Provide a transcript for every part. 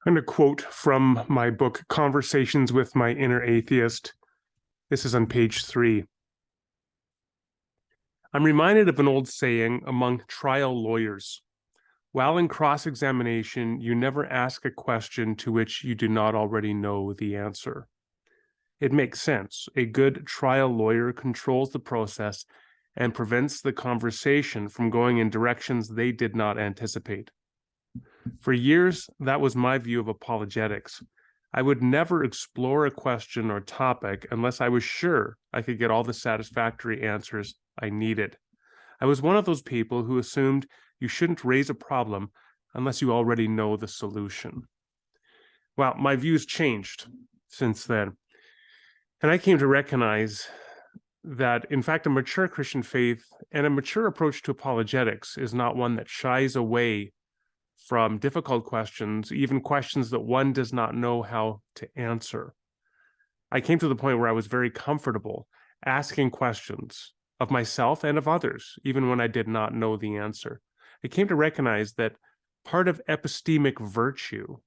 I'm going to quote from my book, Conversations with My Inner Atheist. This is on page 3. I'm reminded of an old saying among trial lawyers. While in cross-examination, you never ask a question to which you do not already know the answer. It makes sense. A good trial lawyer controls the process and prevents the conversation from going in directions they did not anticipate. For years, that was my view of apologetics. I would never explore a question or topic unless I was sure I could get all the satisfactory answers I needed. I was one of those people who assumed you shouldn't raise a problem unless you already know the solution. Well, my views changed since then. And I came to recognize that, in fact, a mature Christian faith and a mature approach to apologetics is not one that shies away from difficult questions, even questions that one does not know how to answer. I came to the point where I was very comfortable asking questions of myself and of others, even when I did not know the answer. I came to recognize that part of epistemic virtue,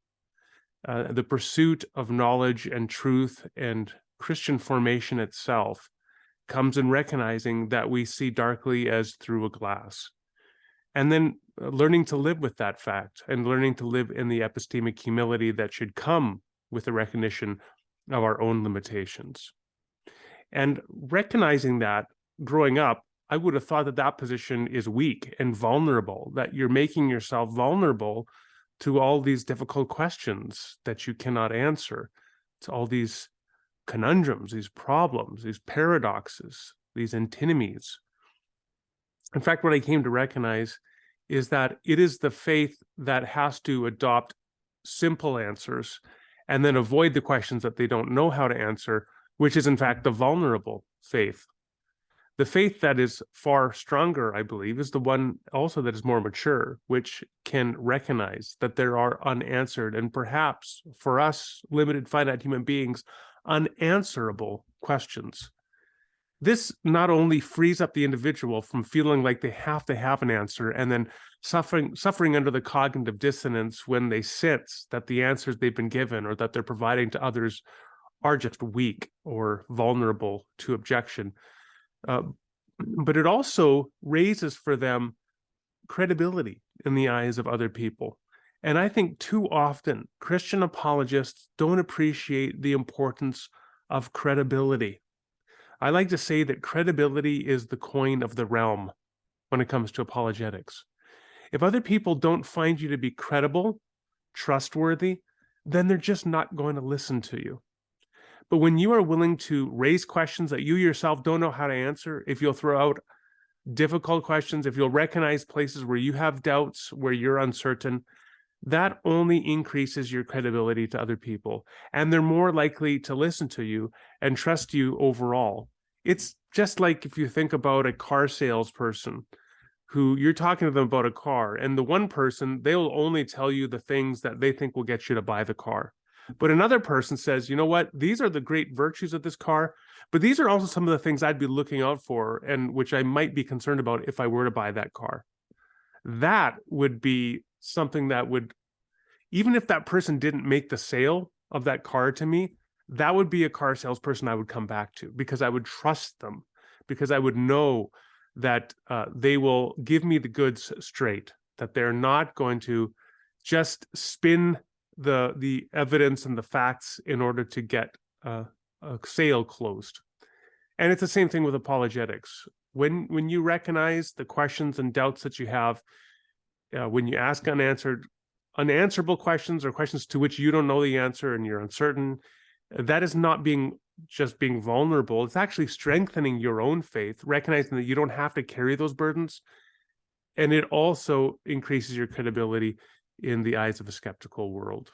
the pursuit of knowledge and truth and Christian formation itself, comes in recognizing that we see darkly as through a glass. And then learning to live with that fact and learning to live in the epistemic humility that should come with the recognition of our own limitations. And recognizing that growing up, I would have thought that that position is weak and vulnerable, that you're making yourself vulnerable to all these difficult questions that you cannot answer, to all these conundrums, these problems, these paradoxes, these antinomies. In fact, what I came to recognize is that it is the faith that has to adopt simple answers and then avoid the questions that they don't know how to answer, which is in fact the vulnerable faith. The faith that is far stronger, I believe, is the one also that is more mature, which can recognize that there are unanswered and perhaps for us limited finite human beings, unanswerable questions. This not only frees up the individual from feeling like they have to have an answer and then suffering under the cognitive dissonance when they sense that the answers they've been given or that they're providing to others are just weak or vulnerable to objection. But it also raises for them credibility in the eyes of other people. And I think too often Christian apologists don't appreciate the importance of credibility. I like to say that credibility is the coin of the realm when it comes to apologetics. If other people don't find you to be credible, trustworthy, then they're just not going to listen to you. But when you are willing to raise questions that you yourself don't know how to answer, if you'll throw out difficult questions, if you'll recognize places where you have doubts, where you're uncertain, that only increases your credibility to other people, and they're more likely to listen to you and trust you overall. It's just like if you think about a car salesperson who you're talking to them about a car, and the one person, they'll only tell you the things that they think will get you to buy the car. But another person says, you know what, these are the great virtues of this car, but these are also some of the things I'd be looking out for and which I might be concerned about if I were to buy that car. That would be something that would, even if that person didn't make the sale of that car to me, that would be a car salesperson I would come back to because I would trust them, because I would know that they will give me the goods straight, that they're not going to just spin the evidence and the facts in order to get a sale closed. And it's the same thing with apologetics. When you recognize the questions and doubts that you have, when you ask unanswerable questions or questions to which you don't know the answer and you're uncertain, that is not being vulnerable. It's actually strengthening your own faith, recognizing that you don't have to carry those burdens. And it also increases your credibility in the eyes of a skeptical world.